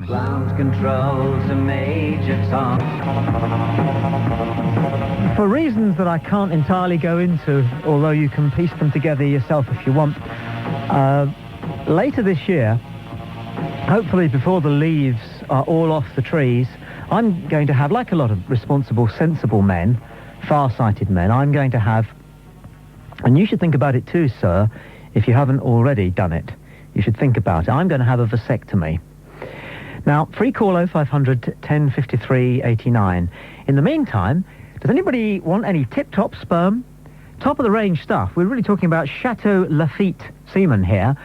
Ground controls a major tom. For reasons that I can't entirely go into, although you can piece them together yourself if you want, later this year, hopefully before the leaves are all off the trees, I'm going to have, like a lot of responsible, sensible men, far-sighted men, I'm going to have, and you should think about it too, sir, if you haven't already done it. You should think about it. I'm going to have a vasectomy. Now, free call 0500 1053 89. In the meantime, does anybody want any tip-top sperm? Top-of-the-range stuff. We're really talking about Chateau Lafitte semen here.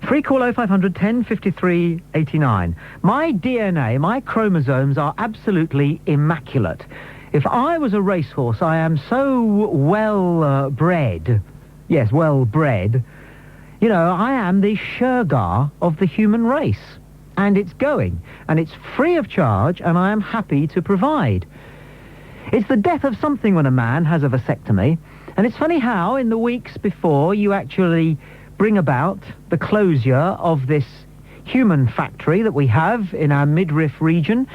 Free call 0500 1053 89. My DNA, my chromosomes are absolutely immaculate. If I was a racehorse, I am so well-bred. Yes, well-bred. You know, I am the Shergar of the human race. And it's going, and it's free of charge, and I am happy to provide. It's the death of something when a man has a vasectomy, and it's funny how, in the weeks before you actually bring about the closure of this human factory that we have in our midriff region,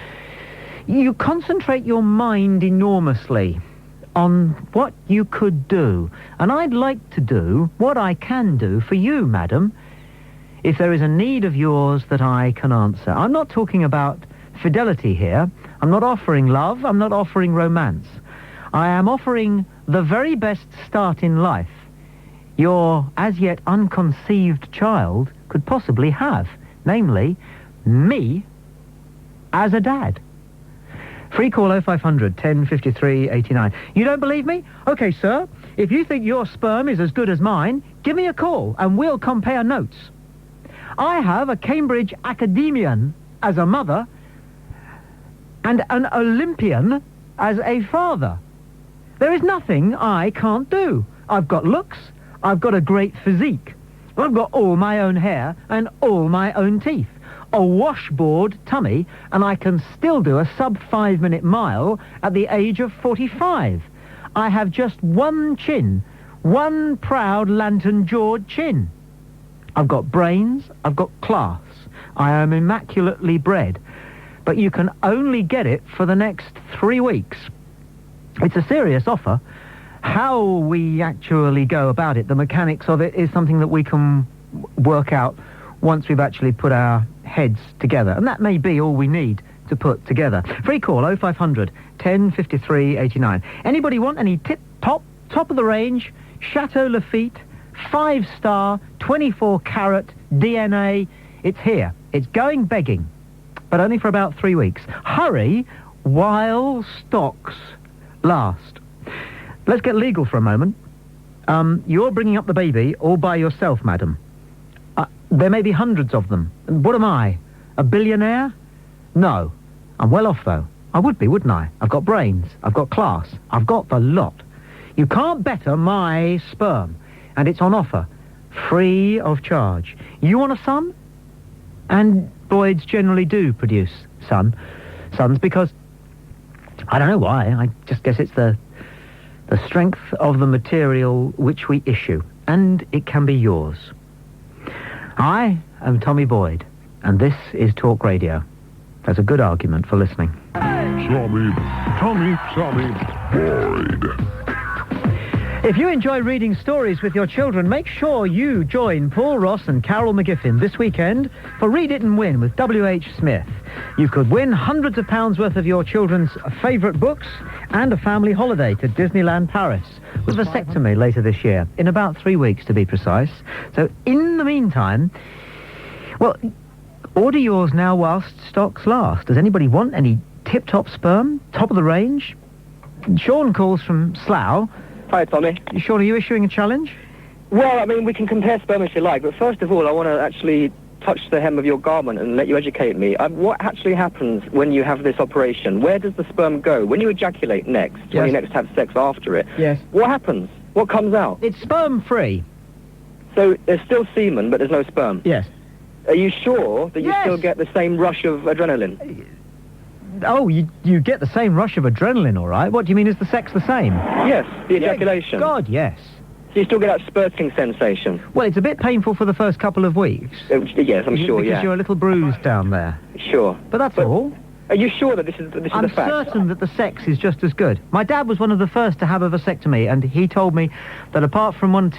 you concentrate your mind enormously on what you could do. And I'd like to do what I can do for you, madam, if there is a need of yours that I can answer. I'm not talking about fidelity here. I'm not offering love. I'm not offering romance. I am offering the very best start in life your as yet unconceived child could possibly have, namely, me as a dad. Free call 0500 1053 89. You don't believe me? Okay, sir. If you think your sperm is as good as mine, give me a call and we'll compare notes. I have a Cambridge academician as a mother and an Olympian as a father. There is nothing I can't do. I've got looks, I've got a great physique, I've got all my own hair and all my own teeth, a washboard tummy, and I can still do a sub-5-minute mile at the age of 45. I have just one chin, one proud lantern-jawed chin. I've got brains, I've got class. I am immaculately bred. But you can only get it for the next 3 weeks. It's a serious offer. How we actually go about it, the mechanics of it, is something that we can work out once we've actually put our heads together. And that may be all we need to put together. Free call 0500 1053 89. Anybody want any top of the range, Chateau Lafitte, 5-star, 24-carat DNA? It's here. It's going begging, but only for about 3 weeks. Hurry while stocks last. Let's get legal for a moment. You're bringing up the baby all by yourself, madam. There may be hundreds of them. What am I? A billionaire? No. I'm well off, though. I would be, wouldn't I? I've got brains. I've got class. I've got the lot. You can't better my sperm. And it's on offer, free of charge. You want a son? And Boyds generally do produce sons, because I don't know why. I just guess it's the strength of the material which we issue, and it can be yours. I am Tommy Boyd, and this is Talk Radio. That's a good argument for listening. Tommy Boyd. If you enjoy reading stories with your children, make sure you join Paul Ross and Carol McGiffin this weekend for Read It and Win with W.H. Smith. You could win hundreds of pounds worth of your children's favourite books and a family holiday to Disneyland Paris with Vasectomy later this year, in about 3 weeks to be precise. So in the meantime, well, order yours now whilst stocks last. Does anybody want any tip-top sperm, top of the range? Sean calls from Slough. Hi, Tommy. Sean, are you issuing a challenge? Well, I mean, we can compare sperm if you like, but first of all, I want to actually touch the hem of your garment and let you educate me. What actually happens when you have this operation? Where does the sperm go? When you ejaculate next, yes. When you next have sex after it, yes. What happens? What comes out? It's sperm-free. So there's still semen, but there's no sperm? Yes. Are you sure that you Yes. still get the same rush of adrenaline? Oh, you get the same rush of adrenaline, all right. What do you mean, is the sex the same? Yes, the ejaculation. God, yes. So you still get that spurting sensation? Well, it's a bit painful for the first couple of weeks. Yes, I'm sure, because you're a little bruised down there. Sure. But that's all. Are you sure that this is a I'm fact? certain that the sex is just as good. My dad was one of the first to have a vasectomy, and he told me that apart from one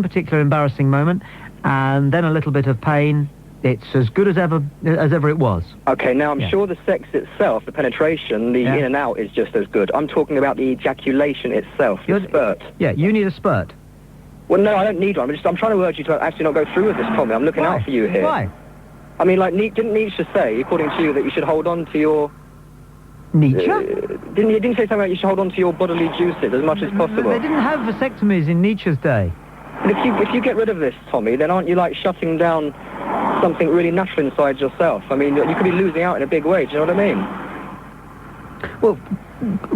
particular embarrassing moment, and then a little bit of pain, it's as good as ever it was. Okay, now I'm sure the sex itself, the penetration, the in and out is just as good. I'm talking about the ejaculation itself, the spurt. Yeah, you need a spurt. Well, no, I don't need one. I'm trying to urge you to actually not go through with this, Tommy. I'm looking out for you here. Why? I mean, like, didn't Nietzsche say, according to you, that you should hold on to your... Nietzsche? Didn't say something like you should hold on to your bodily juices as much as possible? They didn't have vasectomies in Nietzsche's day. But if you get rid of this, Tommy, then aren't you, like, shutting down something really natural inside yourself? I mean, you could be losing out in a big way, do you know what I mean? Well,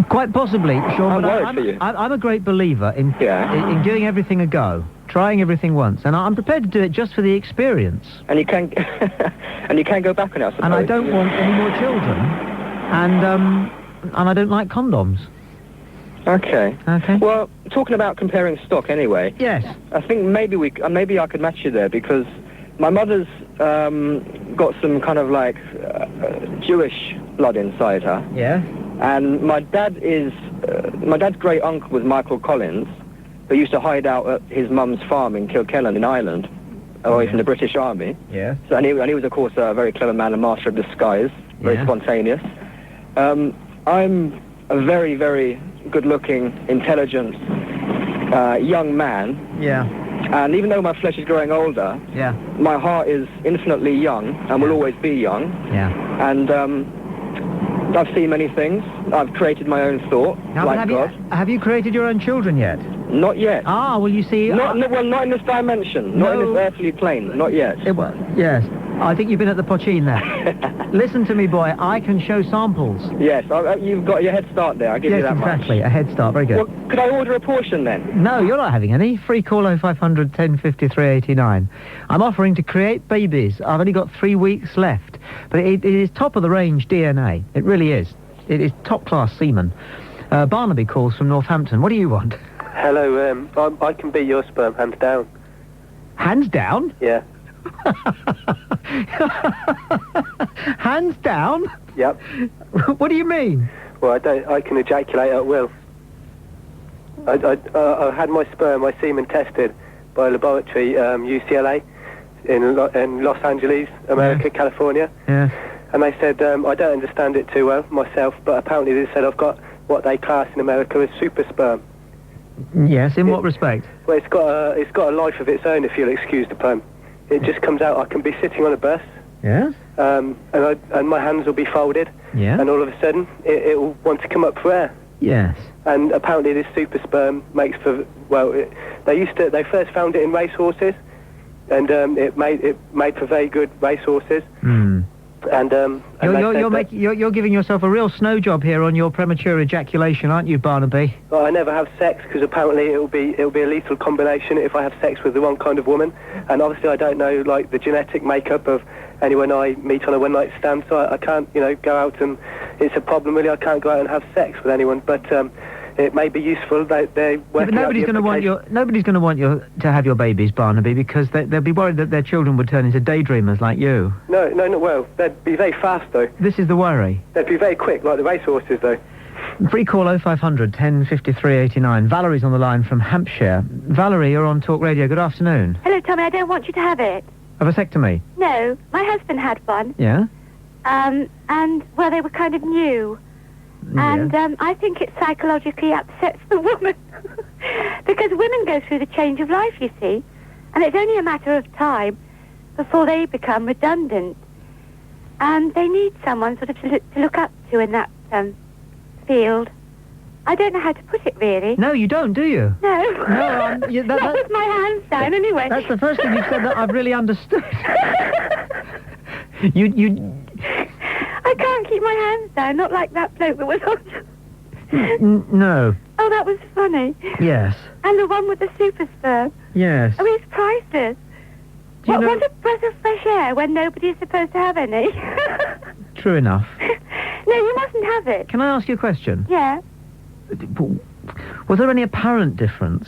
quite possibly, Sean, but worried for you. I'm a great believer in giving everything a go, trying everything once, and I'm prepared to do it just for the experience. And you can and you can go back on it, I suppose. And I don't want any more children, and I don't like condoms. Okay. Okay. Well, talking about comparing stock anyway. Yes. I think maybe I could match you there, because my mother's got some kind of like Jewish blood inside her. Yeah. And my dad's great uncle was Michael Collins, who used to hide out at his mum's farm in Kilkellan in Ireland, away from the British Army. Yeah. So and he was of course a very clever man, a master of disguise, very spontaneous. I'm a very, very good-looking, intelligent young man. Yeah. And even though my flesh is growing older, my heart is infinitely young and will always be young. Yeah. And I've seen many things. I've created my own thought, like God. Have you created your own children yet? Not yet. Ah, well, you see... Not in this dimension. Not in this earthly plane. Not yet. Yes. I think you've been at the pochine there. Listen to me, boy. I can show samples. Yes, you've got your head start there. I'll give you that much. Yes, exactly. A head start. Very good. Well, could I order a portion then? No, you're not having any. Free call 0500 1053 89. I'm offering to create babies. I've only got 3 weeks left. But it is top-of-the-range DNA. It really is. It is top-class semen. Barnaby calls from Northampton. What do you want? Hello, I can beat your sperm, hands down. Hands down? Yeah. Hands down? Yep. What do you mean? Well, I can ejaculate at will. I had my semen tested by a laboratory, UCLA, in Los Angeles, America, California. Yeah. And they said, I don't understand it too well myself, but apparently they said I've got what they class in America as super sperm. Yes, in what respect? Well, it's got a life of its own, if you'll excuse the pun. It just comes out. I can be sitting on a bus. Yes. And my hands will be folded. Yeah. And all of a sudden, it will want to come up for air. Yes. And apparently, this super sperm makes for they first found it in racehorses, and it made for very good racehorses. Hmm. And you're giving yourself a real snow job here on your premature ejaculation, aren't you, Barnaby? Well, I never have sex because apparently it'll be a lethal combination if I have sex with the wrong kind of woman. And obviously I don't know like the genetic makeup of anyone I meet on a one-night stand, so I can't go out, and it's a problem really. I can't go out and have sex with anyone, but it may be useful. They but nobody's going to want you to have your babies, Barnaby, because they'll be worried that their children would turn into daydreamers like you. No. Well, they'd be very fast though. This is the worry. They'd be very quick, like the racehorses though. Free call 0500 1053 89. Valerie's on the line from Hampshire. Valerie, you're on Talk Radio. Good afternoon. Hello, Tommy. I don't want you to have it. A vasectomy? No, my husband had one. Yeah. And well, they were kind of new. And I think it psychologically upsets the woman. Because women go through the change of life, you see. And it's only a matter of time before they become redundant. And they need someone sort of to look up to in that field. I don't know how to put it, really. No, you don't, do you? No. No, not with my hands down, anyway. That's the first thing you've said that I've really understood. You... I can't keep my hands down, not like that bloke that was on... No. Oh, that was funny. Yes. And the one with the super sperm. Yes. Oh, he's priceless. What a breath of fresh air when nobody's supposed to have any. True enough. No, you mustn't have it. Can I ask you a question? Yeah. Was there any apparent difference?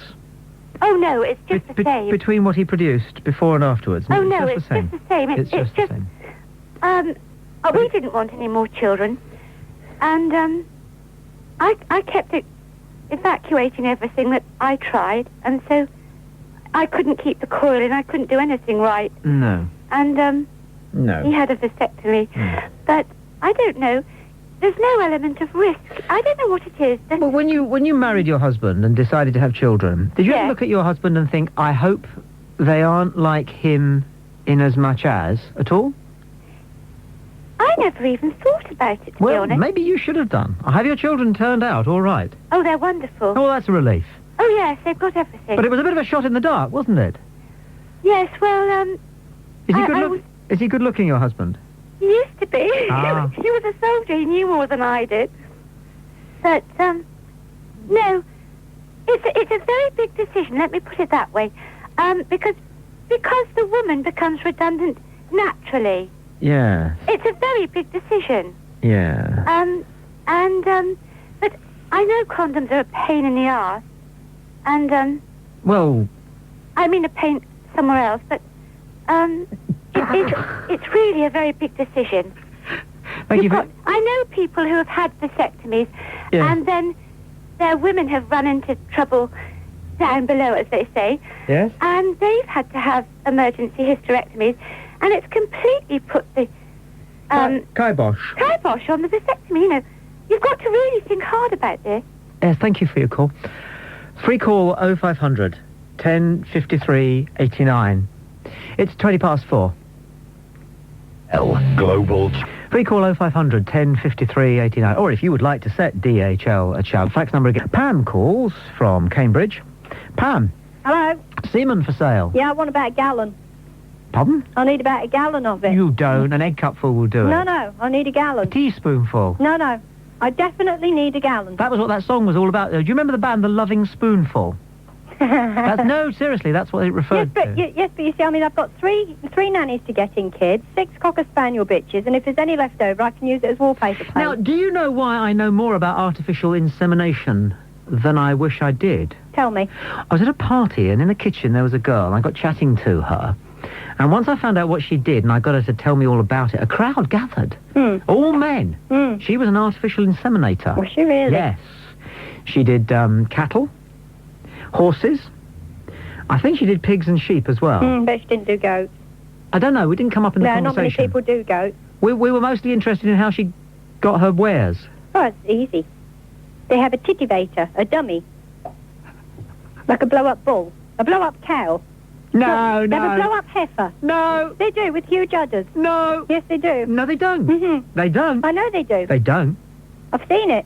Oh, no, it's just the same. Between what he produced before and afterwards? Oh, no, it's just the same. It's just the same. We didn't want any more children. And I kept evacuating everything that I tried, and so I couldn't keep the coil in. I couldn't do anything right. No. And No. he had a vasectomy. But I don't know. There's no element of risk. I don't know what it is. Well, when you married your husband and decided to have children, did you ever Yes. look at your husband and think, I hope they aren't like him in as much as at all? I never even thought about it, to be Well, honest. maybe you should have done. Have your children turned out all right? Oh, they're wonderful. Oh, that's a relief. Oh, yes, they've got everything. But it was a bit of a shot in the dark, wasn't it? Yes, well, Is he I good was- Is he good looking, your husband? he used to be. Ah. He was a soldier. He knew more than I did. But, no, it's a very big decision, let me put it that way. Because the woman becomes redundant naturally. Yeah. It's a very big decision. Yeah. But I know condoms are a pain in the arse. And, Well, I mean a pain somewhere else, but, it's really a very big decision. thank you for... I know people who have had vasectomies, Yeah. and then their women have run into trouble down below, as they say, Yes? and they've had to have emergency hysterectomies, and it's completely put the Kibosh. kibosh on the vasectomy. You know, you've got to really think hard about this. Yes, thank you for your call. Free call 0500 10 53 89. It's 20 past 4. Global. Free call 0500 10 53 89. Or if you would like to set DHL a shout. Fax number again. Pam calls from Cambridge. Pam, Hello? semen for sale. Yeah, I want about a gallon. Pardon? I need about a gallon of it. You don't. An egg cupful will do it. No, I need a A gallon. teaspoonful. No, I definitely need a gallon. That was what that song was all about. Do you remember the band The Loving Spoonful? No, seriously, that's what it Yes, referred but to. yes, but you see, I mean, I've got three nannies to get in kids, 6 Cocker Spaniel bitches, and if there's any left over, I can use it as wallpaper paint. Now, do you know why I know more about artificial insemination than I wish I did? Tell me. I was at a party, and in the kitchen there was a girl, and I got chatting to her. And once I found out what she did, and I got her to tell me all about it, a crowd gathered. All men. She was an artificial inseminator. Was she really? Yes. She did cattle, horses. I think she did pigs and sheep as well. But she didn't do goats. I don't know. We didn't come up in the No, not many conversation. people do goats. We were mostly interested in how she got her wares. Oh, it's easy. They have a titivator, a dummy. Like a blow-up bull. A blow-up cow. No, They have a blow-up heifer. No, They do, with huge udders. no. Yes, they do. No, they don't. Mm-hmm. They don't. I know they do. They don't. I've seen it.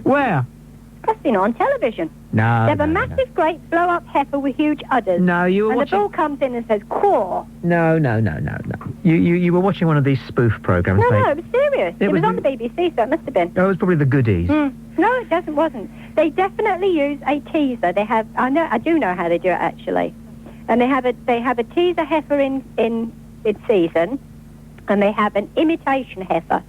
Where? I've seen it on television. No. They have a no, massive, great blow-up heifer with huge udders. No, you were And watching... the bull comes in and says, "Caw." No. You were watching one of these spoof programs. No, mate. it was serious. It It was was on the BBC, so it must have been. Oh, it was probably the goodies. No, it wasn't. They definitely use a teaser. They have. I do know how they do it actually, and they have a teaser heifer in season, and they have an imitation heifer,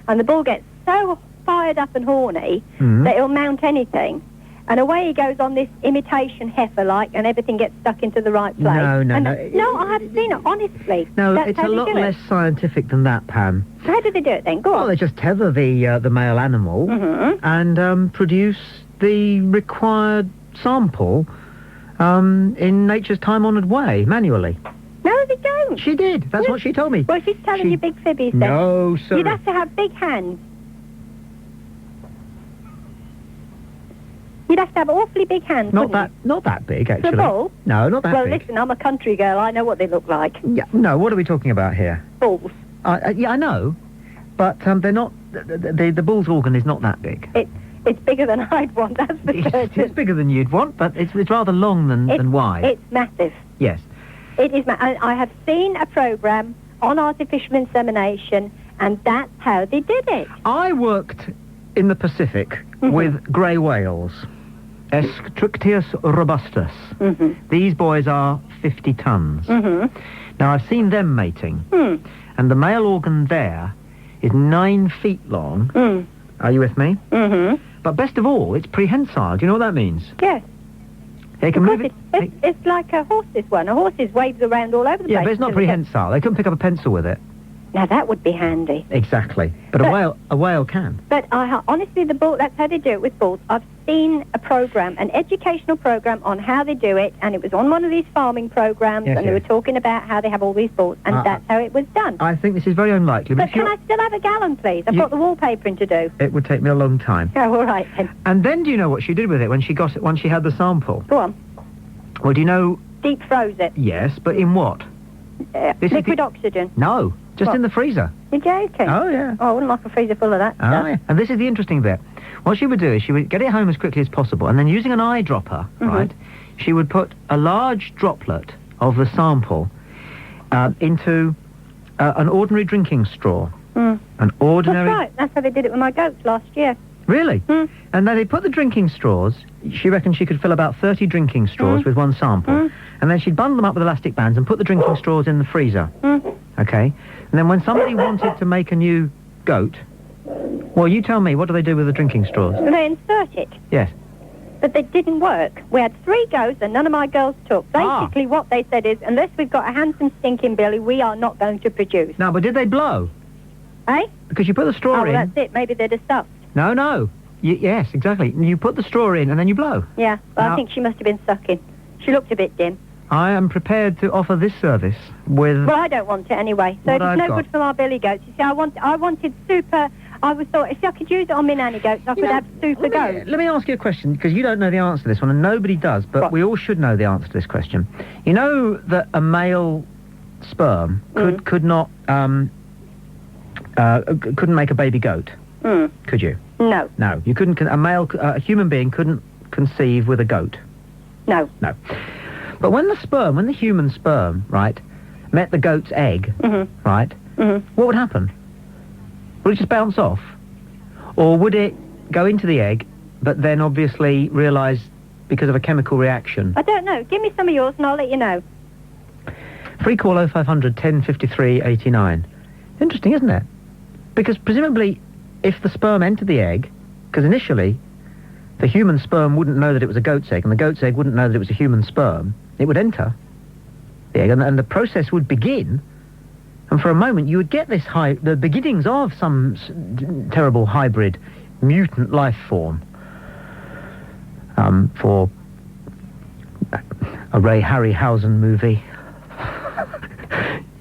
and the bull gets so fired up and horny that he'll mount anything. And away he goes on this imitation heifer, and everything gets stuck into the right place. No, I have seen it, honestly. No, That's it's how a they lot do it. less scientific than that, Pam. So how do they do it then? Go Well, on. they just tether the male animal and produce the required sample in nature's time-honoured way, manually. No, they don't. She did. That's what she told me. Well, she's telling you big fibbies then. No, sir. You'd have to have big hands. You'd have to have awfully big hands. Not wouldn't that big, actually. The bull? No, not that Well, big. listen, I'm a country girl. I know what they look like. Yeah, no, what are we talking about here? Bulls. Yeah, I know, but they're not. The bull's organ is not that big. It's bigger than I'd want. That's for certain. It's bigger than you'd want, but it's rather long than wide. It's massive. Yes. It is. I have seen a programme on artificial insemination, and that's how they did it. I worked in the Pacific with grey whales, Eschtrichtius robustus. These boys are 50 tons. Now, I've seen them mating, and the male organ there is 9 feet long. Are you with me? But best of all, it's prehensile. Do you know what that means? Yes. They can move it. It's like a horse's one. A horse's waves around all over the place. Yeah, but it's not prehensile. They couldn't pick up a pencil with it. Now that would be handy. Exactly. But a whale can. But honestly, the bull, that's how they do it with bulls. I've seen a program, an educational program on how they do it, and it was on one of these farming programs, and they were talking about how they have all these bulls, and that's how it was done. I think this is very unlikely. But can I still have a gallon, please? I've got the wallpapering to do. It would take me a long time. Oh, all right then. And then do you know what she did with it when she had the sample? Go on. Well, do you know... Deep froze it. Yes, but in what? Liquid oxygen. No, just in the freezer. You're joking? Oh, yeah. Oh, I wouldn't like a freezer full of that stuff. Oh, yeah. And this is the interesting bit. What she would do is she would get it home as quickly as possible, and then using an eyedropper, right, she would put a large droplet of the sample into an ordinary drinking straw. An ordinary... That's right. That's how they did it with my goats last year. Really? And then they put the drinking straws, she reckoned she could fill about 30 drinking straws with one sample, and then she'd bundle them up with elastic bands and put the drinking straws in the freezer. Okay? And then when somebody wanted to make a new goat, well, you tell me, what do they do with the drinking straws? They insert it. Yes. But they didn't work. We had 3 goes and none of my girls took. Basically, what they said is, unless we've got a handsome stinking billy, we are not going to produce. No, but did they blow? Eh? Because you put the straw in... Oh, well, that's it. Maybe they're just stuffed. No. Yes, exactly. You put the straw in and then you blow. Yeah, well, I think she must have been sucking. She looked a bit dim. I am prepared to offer this service with... Well, I don't want it anyway. So it's no good for my billy goats. You see, I wanted super... I thought if I could use it on my nanny goats, I could have super goats. Let me ask you a question, because you don't know the answer to this one, and nobody does, but we all should know the answer to this question. You know that a male sperm couldn't make a baby goat? Could you? No. No, you couldn't. A human being couldn't conceive with a goat. No. No. But when the human sperm, right, met the goat's egg, right, what would happen? Would it just bounce off? Or would it go into the egg, but then obviously realise because of a chemical reaction? I don't know. Give me some of yours and I'll let you know. Free call 0500 1053 89. Interesting, isn't it? Because presumably, if the sperm entered the egg, because initially the human sperm wouldn't know that it was a goat's egg, and the goat's egg wouldn't know that it was a human sperm, it would enter the egg, and the process would begin, and for a moment you would get the beginnings of some terrible hybrid mutant life form. For a Ray Harryhausen movie.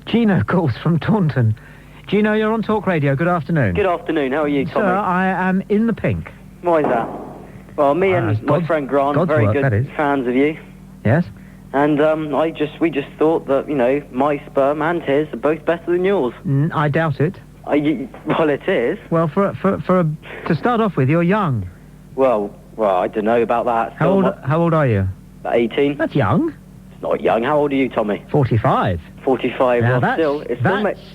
Gino calls from Taunton. Gino, you're on Talk Radio. Good afternoon. Good afternoon. How are you, Tommy? Sir, I am in the pink. Why is that? Well, me and my friend Grant are very good fans of you. Yes? And we just thought that, my sperm and his are both better than yours. I doubt it. Well, it is. Well, to start off with, you're young. Well, I don't know about that. How old are you? 18. That's young. It's not young. How old are you, Tommy? 45. 45. Now well,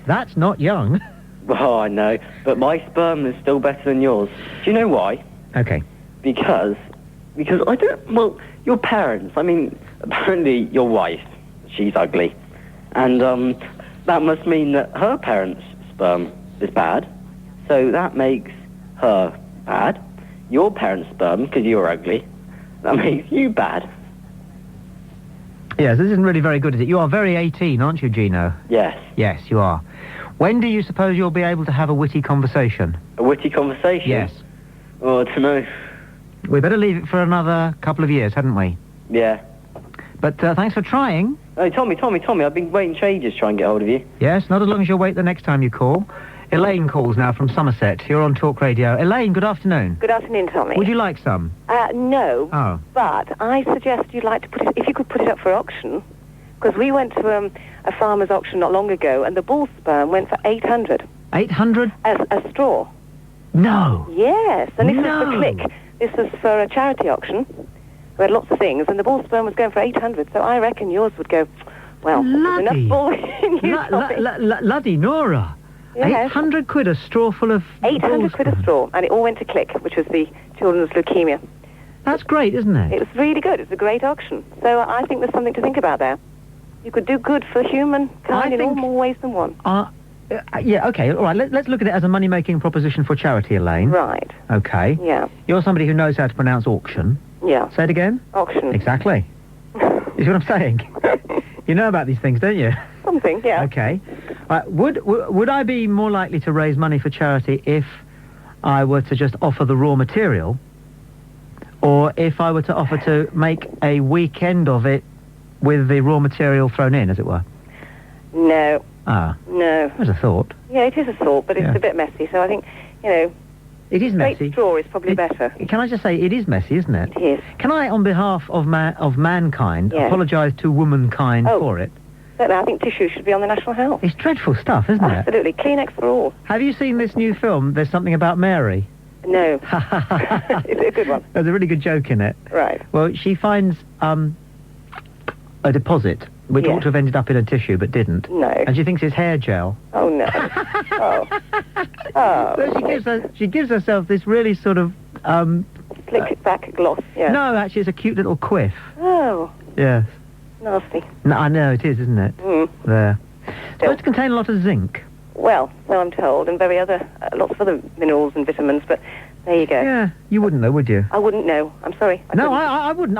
that's not young. Well, I know. But my sperm is still better than yours. Do you know why? Okay. Because I don't... Well, your parents, apparently your wife, she's ugly. And that must mean that her parents' sperm is bad. So that makes her bad. Your parents' sperm, because you're ugly, that makes you bad. Yes, this isn't really very good, is it? You are very 18, aren't you, Gino? Yes. Yes, you are. When do you suppose you'll be able to have a witty conversation? A witty conversation? Yes. Oh, I don't know. We better leave it for another couple of years, hadn't we? Yeah. But thanks for trying. Hey, Tommy, I've been waiting for ages to try and get hold of you. Yes, not as long as you'll wait the next time you call. Elaine calls now from Somerset. You're on Talk Radio. Elaine, good afternoon. Good afternoon, Tommy. Would you like some? No. Oh. But I suggest you'd like to put it, if you could put it up for auction, because we went to a farmer's auction not long ago, and the bull sperm went for 800. 800? A straw. No. Yes, and this was for Click. This was for a charity auction. We had lots of things, and the bull sperm was going for 800, so I reckon yours would go, well, there's enough bull in you, Luddy Nora. Yes. 800 quid a straw full of... 800 quid a straw, and it all went to Click, which was the children's leukemia. That's great, isn't it? It was really good. It's a great auction. So I think there's something to think about there. You could do good for humankind in all more ways than one. Yeah, okay, all right. Let's look at it as a money-making proposition for charity, Elaine. Right. Okay. Yeah. You're somebody who knows how to pronounce auction. Yeah. Say it again? Auction. Exactly. You see what I'm saying? You know about these things, don't you? Something, yeah. Okay. Would I be more likely to raise money for charity if I were to just offer the raw material, or if I were to offer to make a weekend of it with the raw material thrown in, as it were? No. Ah. No. There's a thought. Yeah, it is a thought, but it's a bit messy, so I think, It is messy. Straight straw is probably better. Can I just say, it is messy, isn't it? It is. Can I, on behalf of mankind, apologise to womankind for it? Certainly, I think tissue should be on the national health. It's dreadful stuff, isn't it? Absolutely. Kleenex for all. Have you seen this new film, There's Something About Mary? No. Is it a good one? There's a really good joke in it. Right. Well, she finds a deposit, which ought to have ended up in a tissue, but didn't. No. And she thinks it's hair gel. Oh, no. So she gives herself this really sort of... Slick back gloss, yeah. No, actually, it's a cute little quiff. Oh. Yes. Nasty. No, I know, it is, isn't it? Mm. There. It's supposed to contain a lot of zinc. Well, so I'm told, and lots of other minerals and vitamins, but there you go. Yeah, you wouldn't know, would you? I wouldn't know. I'm sorry. I wouldn't.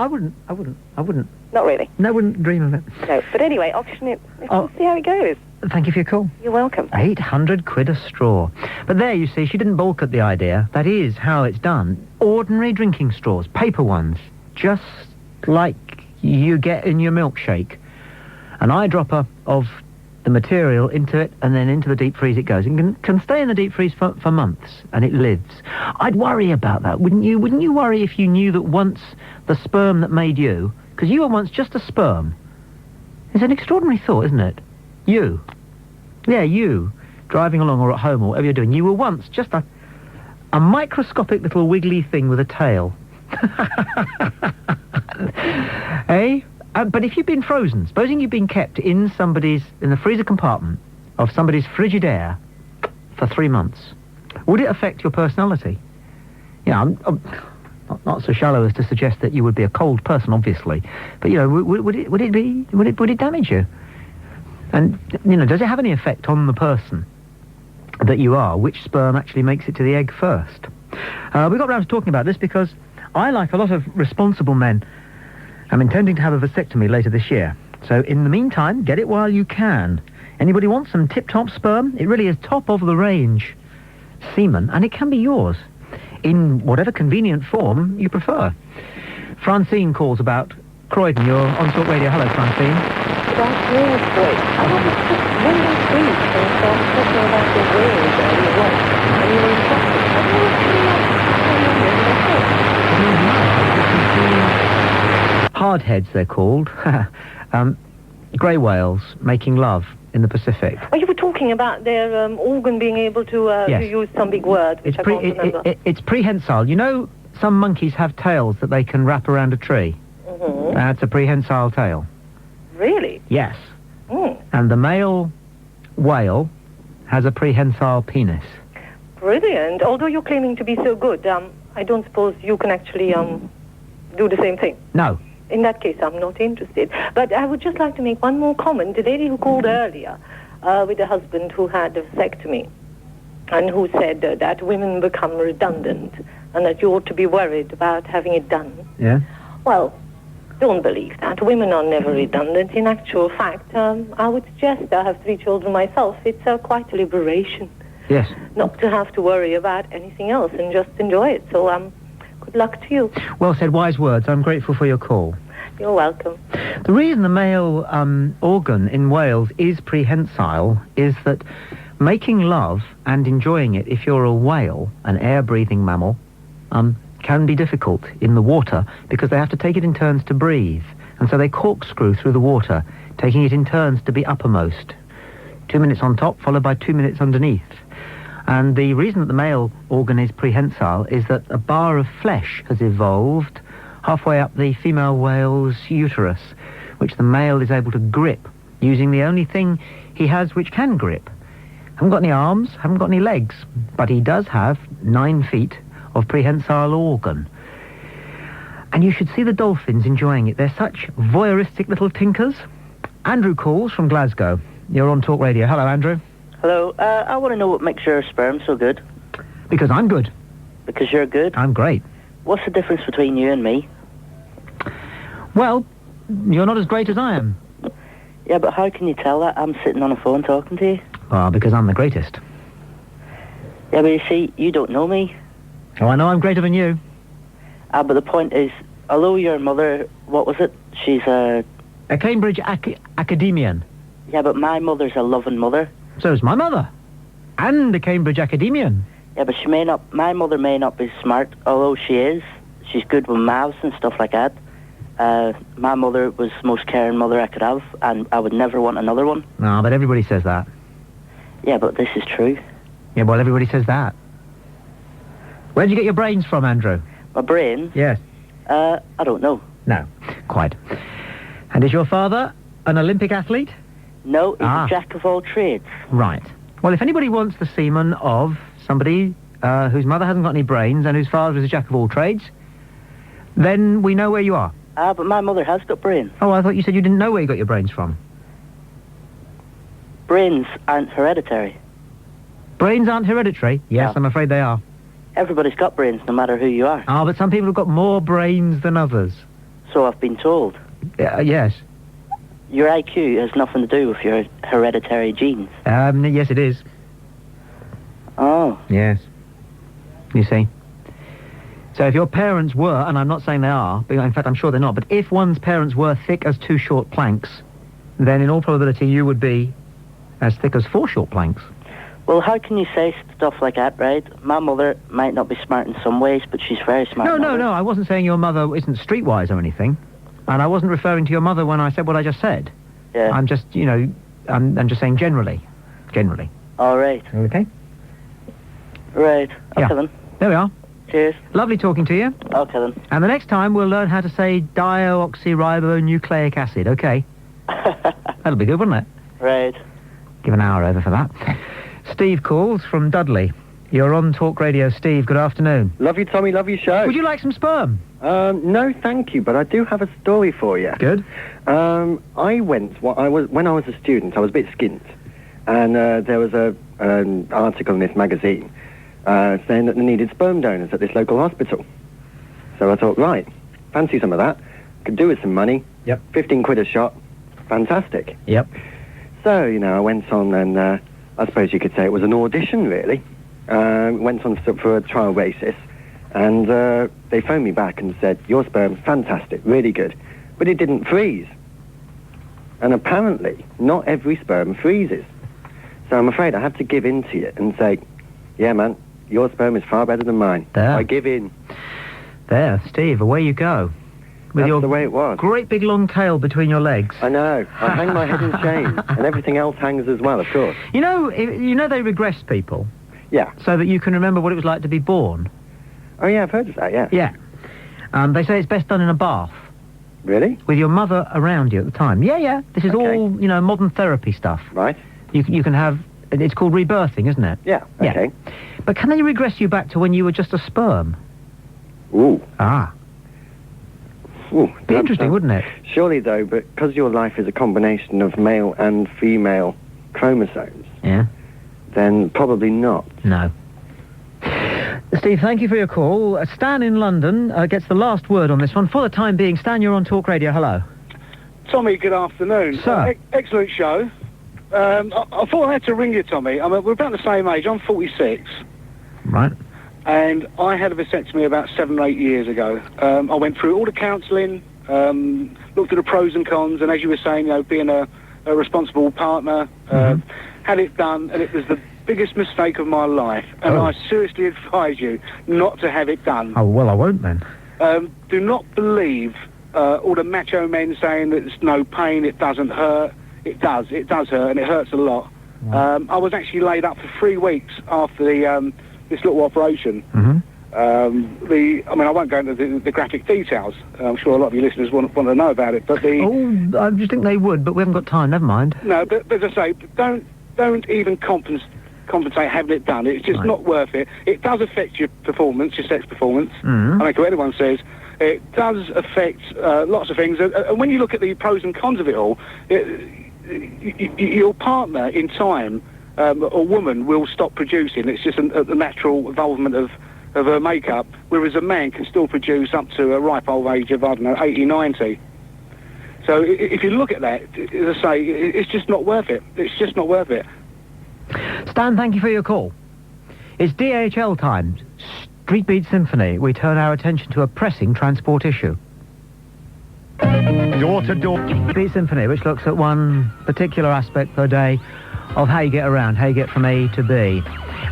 Not really. No, I wouldn't dream of it. No, but anyway, auction it. Let's see how it goes. Thank you for your call. You're welcome. 800 quid a straw. But there, you see, she didn't balk at the idea. That is how it's done. Ordinary drinking straws, paper ones, just like you get in your milkshake. An eyedropper of the material into it, and then into the deep freeze it goes. It can stay in the deep freeze for months, and it lives. I'd worry about that, wouldn't you? Wouldn't you worry if you knew that once the sperm that made you, because you were once just a sperm. It's an extraordinary thought, isn't it? You. Yeah, you. Driving along or at home or whatever you're doing. You were once just a microscopic little wiggly thing with a tail. Eh? But if you've been frozen, supposing you've been kept in the freezer compartment of somebody's Frigidaire for 3 months, would it affect your personality? I'm not so shallow as to suggest that you would be a cold person, obviously, but would it damage you? And does it have any effect on the person that you are? Which sperm actually makes it to the egg first? We got round to talking about this because I, like a lot of responsible men, am intending to have a vasectomy later this year. So in the meantime, get it while you can. Anybody want some tip-top sperm? It really is top of the range semen, and it can be yours in whatever convenient form you prefer. Francine calls about Croydon. You're on Talk Radio. Hello, Francine. Good afternoon, Grace. I was just really pleased to start talking about the whales earlier on, and you were Hardheads, they're called. Grey whales making love in the Pacific. Oh, you were talking about their organ being able to Yes. you used some big word, which I can't remember. It's prehensile. You know, some monkeys have tails that they can wrap around a tree. Mm-hmm. That's a prehensile tail. Really? Yes. Mm. And the male whale has a prehensile penis. Brilliant. Although you're claiming to be so good, I don't suppose you can actually do the same thing. No. In that case, I'm not interested. But I would just like to make one more comment. The lady who called earlier with a husband who had a vasectomy and who said that women become redundant and that you ought to be worried about having it done. Yeah? Well, don't believe that. Women are never redundant. In actual fact, I would suggest, I have 3 children myself, it's quite a liberation. Yes. Not to have to worry about anything else and just enjoy it. So, good luck to you. Well said, wise words. I'm grateful for your call. You're welcome. The reason the male organ in whales is prehensile is that making love and enjoying it, if you're a whale, an air-breathing mammal, can be difficult in the water because they have to take it in turns to breathe. And so they corkscrew through the water, taking it in turns to be uppermost. 2 minutes on top, followed by 2 minutes underneath. And the reason that the male organ is prehensile is that a bar of flesh has evolved halfway up the female whale's uterus, which the male is able to grip, using the only thing he has which can grip. Haven't got any arms, haven't got any legs, but he does have 9 feet of prehensile organ. And you should see the dolphins enjoying it. They're such voyeuristic little tinkers. Andrew calls from Glasgow. You're on Talk Radio. Hello, Andrew. Hello. I want to know what makes your sperm so good. Because I'm good. Because you're good? I'm great. What's the difference between you and me? Well, you're not as great as I am. Yeah, but how can you tell that? I'm sitting on a phone talking to you. Well, because I'm the greatest. Yeah, but you see, you don't know me. Oh, I know I'm greater than you. But the point is, although your mother, what was it? She's a Cambridge academician. Yeah, but my mother's a loving mother. So is my mother. And a Cambridge academician. Yeah, but my mother may not be smart, although she is. She's good with maths and stuff like that. My mother was the most caring mother I could have, and I would never want another one. No, but everybody says that. Yeah, but this is true. Yeah, well, everybody says that. Where'd you get your brains from, Andrew? My brains? Yes. I don't know. No, quite. And is your father an Olympic athlete? No, he's a jack of all trades. Right. Well, if anybody wants the semen of somebody whose mother hasn't got any brains and whose father is a jack of all trades, then we know where you are. But my mother has got brains. Oh, I thought you said you didn't know where you got your brains from. Brains aren't hereditary. Brains aren't hereditary? Yes, No. I'm afraid they are. Everybody's got brains, no matter who you are. But some people have got more brains than others. So I've been told. Yes. Your IQ has nothing to do with your hereditary genes. Yes, it is. Oh. Yes. You see. So if your parents were, and I'm not saying they are, but in fact I'm sure they're not, but if one's parents were thick as 2 short planks, then in all probability you would be as thick as 4 short planks. Well, how can you say stuff like that, right? My mother might not be smart in some ways, but she's very smart. No, I wasn't saying your mother isn't streetwise or anything. And I wasn't referring to your mother when I said what I just said. Yeah. I'm just, I'm just saying generally. Generally. All right. Okay? Right. Okay, then. There we are. Cheers. Lovely talking to you. Okay, then. And the next time we'll learn how to say dioxyribonucleic acid, okay? That'll be good, wouldn't it? Right. Give an hour over for that. Steve calls from Dudley. You're on Talk Radio. Steve, good afternoon. Love you, Tommy. Love your show. Would you like some sperm? No, thank you, but I do have a story for you. Good. When I was a student, I was a bit skint, and there was an article in this magazine saying that they needed sperm donors at this local hospital. So I thought, right, fancy some of that. Could do with some money. Yep. 15 quid a shot. Fantastic. Yep. So, I went on and I suppose you could say it was an audition, really. Went on for a trial basis, and they phoned me back and said, your sperm, fantastic, really good, but it didn't freeze. And apparently, not every sperm freezes. So I'm afraid I have to give in to you and say, yeah, man, your sperm is far better than mine. There. I give in. There, Steve, away you go. With That's your the way it was. Great big long tail between your legs. I know. I hang my head in shame, and everything else hangs as well, of course. You know they regress people. Yeah. So that you can remember what it was like to be born. Oh, yeah, I've heard of that, yeah. Yeah. They say it's best done in a bath. Really? With your mother around you at the time. Yeah. This is all, modern therapy stuff. Right. You can have... It's called rebirthing, isn't it? Yeah, okay. Yeah. But can they regress you back to when you were just a sperm? Ooh. Ooh. Be interesting, wouldn't it? Surely, though, because your life is a combination of male and female chromosomes... Yeah. Then probably not. No. Steve, thank you for your call. Stan in London gets the last word on this one. For the time being, Stan, you're on Talk Radio. Hello. Tommy, good afternoon. Sir. Excellent show. I thought I had to ring you, Tommy. I mean, we're about the same age. I'm 46. Right. And I had a vasectomy about 7 or 8 years ago. I went through all the counselling, looked at the pros and cons, and as you were saying, being a responsible partner, had it done, and it was the biggest mistake of my life. And I seriously advise you not to have it done. Oh, well, I won't then. Do not believe all the macho men saying that there's no pain, it doesn't hurt. It does hurt, and it hurts a lot. Wow. I was actually laid up for 3 weeks after this little operation. I won't go into the graphic details. I'm sure a lot of your listeners want to know about it, but I just think they would, but we haven't got time, never mind. No, but as I say, don't even compensate having it done. It's just not worth it. It does affect your performance, your sex performance. I don't care what anyone says. It does affect lots of things. And when you look at the pros and cons of it all, your partner in time, a woman, will stop producing. It's just a natural evolvement of her makeup, whereas a man can still produce up to a ripe old age of, 80, 90. So if you look at that, as I say, it's just not worth it. It's just not worth it. Stan, thank you for your call. It's DHL time. Street Beat Symphony. We turn our attention to a pressing transport issue. Door-to-door Beat Symphony, which looks at one particular aspect per day of how you get around, how you get from A to B.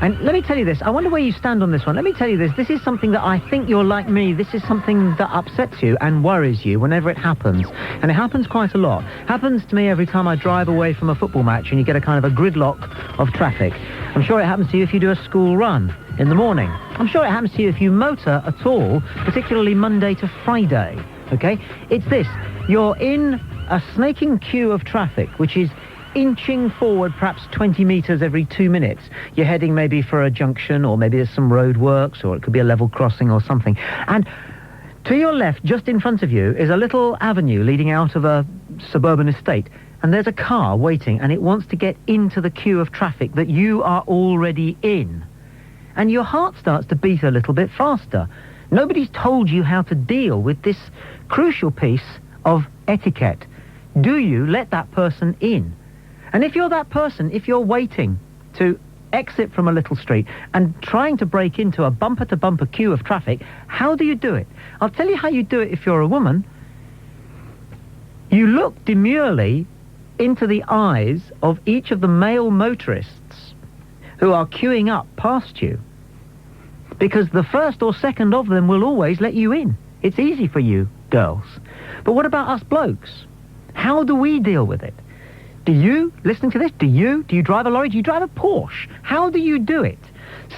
And let me tell you this, I wonder where you stand on this one. Let me tell you this is something that I think you're like me. This is something that upsets you and worries you whenever it happens. And it happens quite a lot. Happens to me every time I drive away from a football match and you get a kind of a gridlock of traffic. I'm sure it happens to you if you do a school run in the morning. I'm sure it happens to you if you motor at all, particularly Monday to Friday. Okay? It's this. You're in a snaking queue of traffic, which is inching forward perhaps 20 metres every 2 minutes. You're heading maybe for a junction, or maybe there's some road works, or it could be a level crossing or something. And to your left, just in front of you, is a little avenue leading out of a suburban estate. And there's a car waiting, and it wants to get into the queue of traffic that you are already in. And your heart starts to beat a little bit faster. Nobody's told you how to deal with this crucial piece of etiquette. Do you let that person in? And if you're that person, if you're waiting to exit from a little street and trying to break into a bumper-to-bumper queue of traffic, how do you do it? I'll tell you how you do it if you're a woman. You look demurely into the eyes of each of the male motorists who are queuing up past you, because the first or second of them will always let you in. It's easy for you, girls. But what about us blokes? How do we deal with it? Do you, listening to this, do you drive a lorry? Do you drive a Porsche? How do you do it?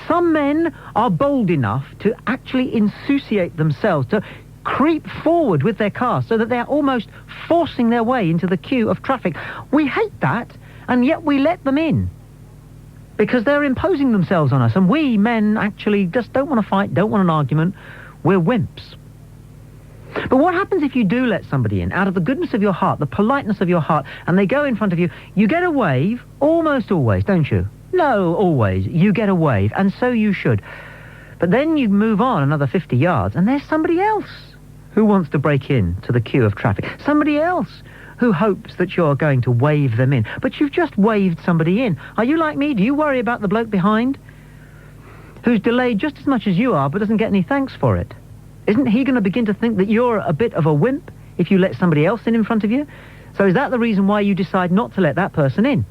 Some men are bold enough to actually insouciate themselves, to creep forward with their car so that they're almost forcing their way into the queue of traffic. We hate that, and yet we let them in, because they're imposing themselves on us, and we men actually just don't want to fight, don't want an argument. We're wimps. But what happens if you do let somebody in, out of the goodness of your heart, the politeness of your heart, and they go in front of you? You get a wave, almost always, don't you? No, always. You get a wave, and so you should. But then you move on another 50 yards, and there's somebody else who wants to break in to the queue of traffic. Somebody else who hopes that you're going to wave them in. But you've just waved somebody in. Are you like me? Do you worry about the bloke behind who's delayed just as much as you are but doesn't get any thanks for it? Isn't he going to begin to think that you're a bit of a wimp if you let somebody else in front of you? So is that the reason why you decide not to let that person in?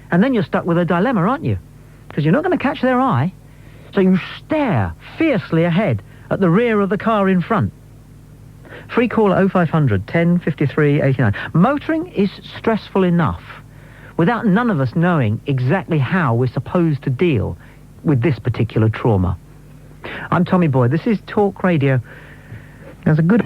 And then you're stuck with a dilemma, aren't you? Because you're not going to catch their eye. So you stare fiercely ahead at the rear of the car in front. Free call at 0500 10 53 89. Motoring is stressful enough without none of us knowing exactly how we're supposed to deal with this particular trauma. I'm Tommy Boyd. This is Talk Radio. There's a good...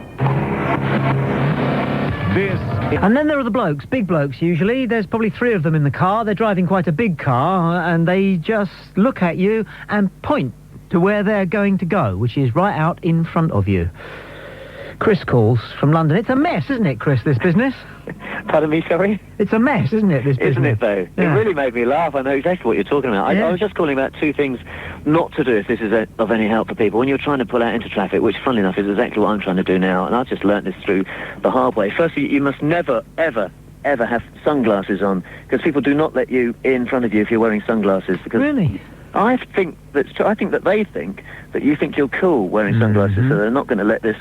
And then there are the blokes, big blokes usually. There's probably 3 of them in the car. They're driving quite a big car, and they just look at you and point to where they're going to go, which is right out in front of you. Chris calls from London. It's a mess, isn't it, Chris, this business? Pardon me, sorry? It's a mess, isn't it, this business? Isn't it, though? Yeah. It really made me laugh. I know exactly what you're talking about. Yeah. I was just calling about 2 things not to do if this is of any help for people. When you're trying to pull out into traffic, which, funnily enough, is exactly what I'm trying to do now, and I've just learnt this through the hard way. Firstly, you must never, ever, ever have sunglasses on, because people do not let you in front of you if you're wearing sunglasses. Because really? I think that's true. I think that they think that you think you're cool wearing sunglasses, so they're not going to let this,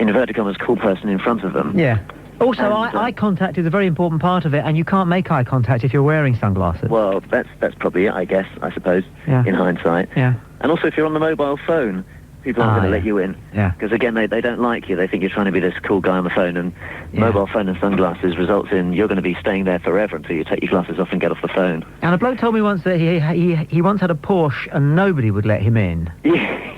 in inverted commas, cool person in front of them. Yeah. Also, eye contact is a very important part of it, and you can't make eye contact if you're wearing sunglasses. Well, that's probably it, I guess, I suppose, in hindsight. Yeah. And also, if you're on the mobile phone, people aren't going to let you in. Yeah. Because, again, they don't like you. They think you're trying to be this cool guy on the phone, and mobile phone and sunglasses results in you're going to be staying there forever until you take your glasses off and get off the phone. And a bloke told me once that he once had a Porsche and nobody would let him in. Yeah.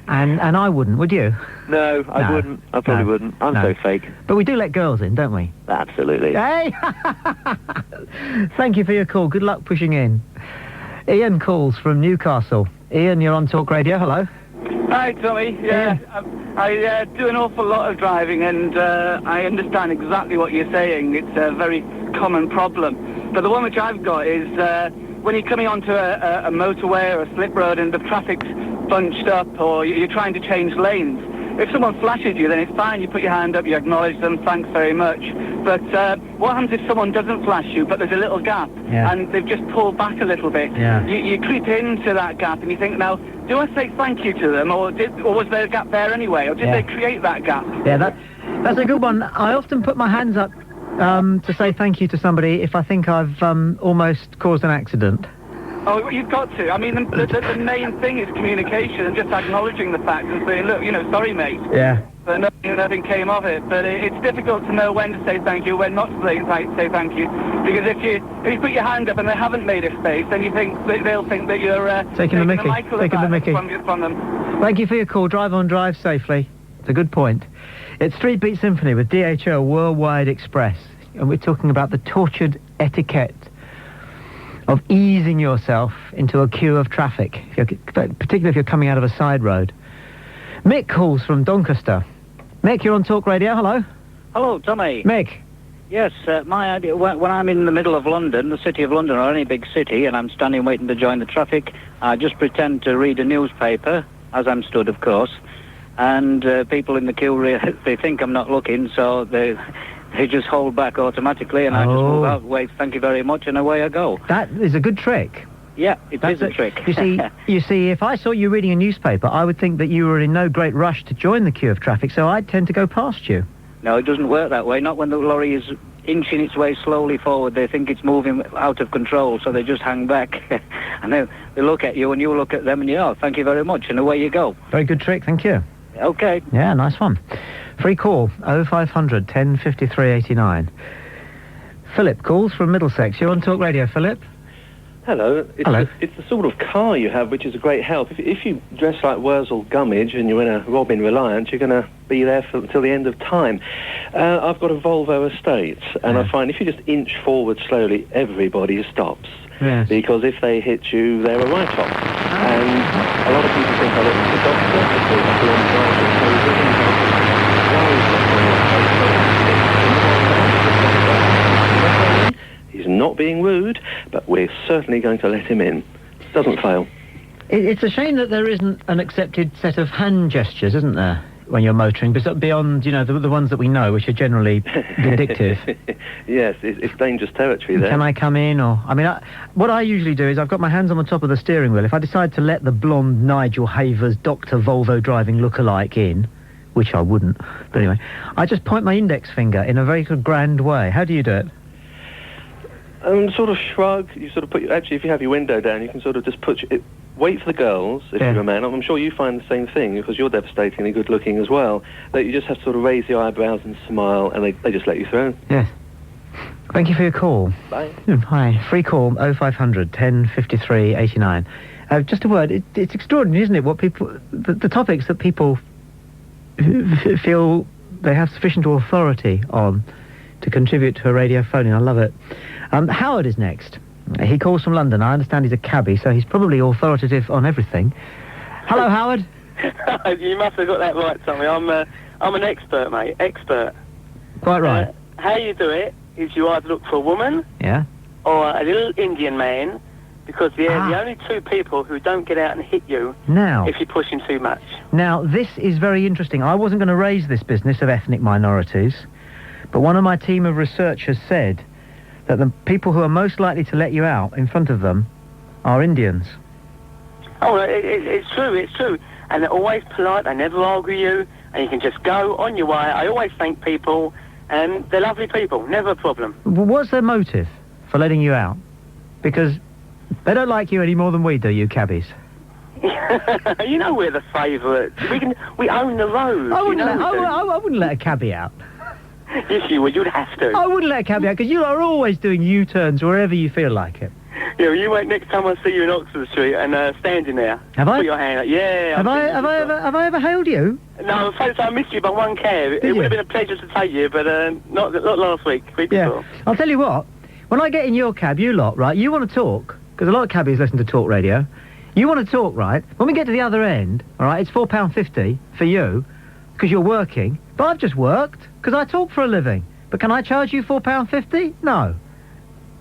and I wouldn't, would you? No, I wouldn't. I probably wouldn't. I'm so fake. But we do let girls in, don't we? Absolutely. Hey! Thank you for your call. Good luck pushing in. Ian calls from Newcastle. Ian, you're on Talk Radio. Hello. Hi, Tommy. Yeah, I do an awful lot of driving, and I understand exactly what you're saying. It's a very common problem. But the one which I've got is when you're coming onto a motorway or a slip road and the traffic's bunched up, or you're trying to change lanes, if someone flashes you, then it's fine. You put your hand up, you acknowledge them, thanks very much. But what happens if someone doesn't flash you, but there's a little gap, and they've just pulled back a little bit? Yeah. You creep into that gap, and you think, now, do I say thank you to them, or was there a gap there anyway, or did they create that gap? Yeah, that's a good one. I often put my hands up to say thank you to somebody if I think I've almost caused an accident. Oh, you've got to. I mean, the main thing is communication and just acknowledging the fact and saying, look, sorry, mate. Yeah. But nothing came of it. But it's difficult to know when to say thank you, when not to say thank you. Because if you put your hand up and they haven't made a space, then they'll think that you're taking the mickey from them. Thank you for your call. Drive on, drive safely. It's a good point. It's Street Beat Symphony with DHL Worldwide Express, and we're talking about the tortured etiquette of easing yourself into a queue of traffic, particularly if you're coming out of a side road. Mick calls from Doncaster. Mick, you're on Talk Radio. Hello. Hello, Tommy. Mick. Yes, my idea, when I'm in the middle of London, the city of London, or any big city, and I'm standing waiting to join the traffic, I just pretend to read a newspaper, as I'm stood, of course, and people in the queue, they think I'm not looking, so they just hold back automatically, and I just move out, wait, thank you very much, and away I go. That is a good trick. Yeah, it is a trick. You see, if I saw you reading a newspaper, I would think that you were in no great rush to join the queue of traffic, so I'd tend to go past you. No, it doesn't work that way. Not when the lorry is inching its way slowly forward. They think it's moving out of control, so they just hang back. And they look at you, and you look at them, and thank you very much, and away you go. Very good trick, thank you. Okay. Yeah, nice one. Free call, 0500 10 53 89. Philip calls from Middlesex. You're on Talk Radio, Philip. Hello. It's the sort of car you have which is a great help. If you dress like Wurzel Gummidge and you're in a Robin Reliant, you're going to be there until the end of time. I've got a Volvo Estate, and I find if you just inch forward slowly, everybody stops. Yes. Because if they hit you, they're a write-off. And a lot of people think I look at the doctor because I feel He's not being rude, but we're certainly going to let him in. Doesn't fail. It's a shame that there isn't an accepted set of hand gestures, isn't there, when you're motoring, beyond, the ones that we know, which are generally vindictive. Yes, it's dangerous territory there. Can I come in? What I usually do is I've got my hands on the top of the steering wheel. If I decide to let the blonde Nigel Havers Dr. Volvo driving lookalike in, which I wouldn't, but anyway, I just point my index finger in a very grand way. How do you do it? Sort of shrug. You sort of actually, if you have your window down, you can sort of just wait for the girls, if you're a man. I'm sure you find the same thing, because you're devastatingly good looking as well, that you just have to sort of raise your eyebrows and smile, and they just let you through. Yes. Thank you for your call. Bye. Hi. Free call, 0500 10 53 89. Just a word, it's extraordinary, isn't it, what people, the topics that people feel they have sufficient authority on to contribute to a radio phone-in. I love it. Howard is next. He calls from London. I understand he's a cabbie, so he's probably authoritative on everything. Hello, Howard. You must have got that right, Tommy. I'm an expert, mate. Expert. Quite right. How you do it is you either look for a woman, or a little Indian man, because they're the only two people who don't get out and hit you if you're pushing too much. Now, this is very interesting. I wasn't going to raise this business of ethnic minorities, but one of my team of researchers said that the people who are most likely to let you out in front of them are Indians. Oh, it's true. And they're always polite, they never argue you, and you can just go on your way. I always thank people, and they're lovely people, never a problem. What's their motive for letting you out? Because they don't like you any more than we do, you cabbies. You know we're the favourites. We own the road. I wouldn't let a cabbie out. Yes, you would. You'd have to. I wouldn't let a cabbie out, because you are always doing U-turns wherever you feel like it. Yeah, you wait next time I see you in Oxford Street and standing there. Have I? Put your hand out. Yeah. Have I ever hailed you? No, folks, I missed you by one cab. It would have been a pleasure to take you, but not last week. Week before. I'll tell you what. When I get in your cab, you lot, right? You want to talk, because a lot of cabbies listen to talk radio. You want to talk, right? When we get to the other end, all right, it's £4.50 for you, because you're working. But I've just worked, because I talk for a living. But can I charge you £4.50? No.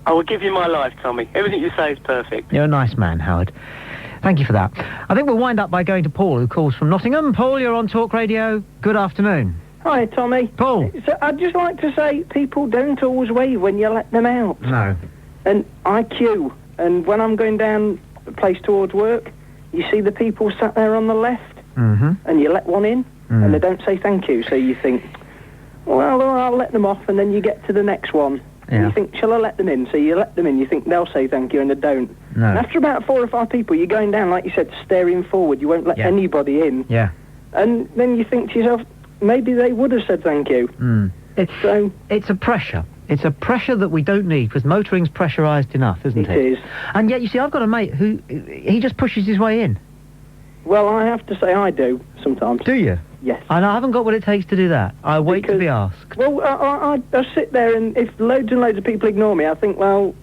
I will give you my life, Tommy. Everything you say is perfect. You're a nice man, Howard. Thank you for that. I think we'll wind up by going to Paul, who calls from Nottingham. Paul, you're on Talk Radio. Good afternoon. Hi, Tommy. Paul. So I'd just like to say people don't always wave when you let them out. No. And I queue, and when I'm going down the place towards work, you see the people sat there on the left, and you let one in, and they don't say thank you, so you think, well, I'll let them off, and then you get to the next one. And you think, shall I let them in? So you let them in, you think they'll say thank you, and they don't. No. And after about 4 or 5 people, you're going down, like you said, staring forward. You won't let anybody in. Yeah. And then you think to yourself, maybe they would have said thank you. It's a pressure. It's a pressure that we don't need, because motoring's pressurised enough, isn't it? It is. And yet, you see, I've got a mate who, he just pushes his way in. Well, I have to say I do, sometimes. Do you? Yes. And I haven't got what it takes to do that. I wait to be asked. Well, I sit there, and if loads and loads of people ignore me, I think, well,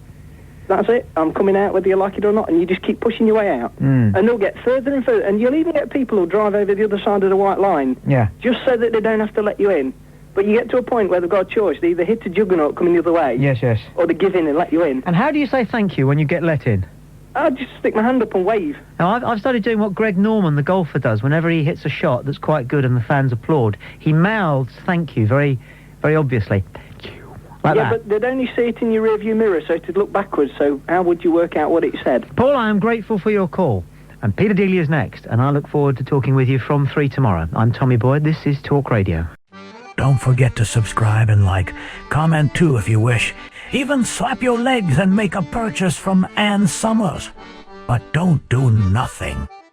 that's it. I'm coming out whether you like it or not, and you just keep pushing your way out. And they'll get further and further, and you'll even get people who'll drive over the other side of the white line, just so that they don't have to let you in. But you get to a point where they've got a choice. They either hit a juggernaut coming the other way, yes, or they give in and let you in. And how do you say thank you when you get let in? I just stick my hand up and wave. Now, I've started doing what Greg Norman, the golfer, does. Whenever he hits a shot that's quite good and the fans applaud, he mouths thank you very, very obviously. Thank you. Like that. But they'd only see it in your rearview mirror, so it'd look backwards, so how would you work out what it said? Paul, I am grateful for your call. And Peter Delia's next, and I look forward to talking with you from 3 tomorrow. I'm Tommy Boyd. This is Talk Radio. Don't forget to subscribe and like. Comment too if you wish. Even slap your legs and make a purchase from Ann Summers. But don't do nothing.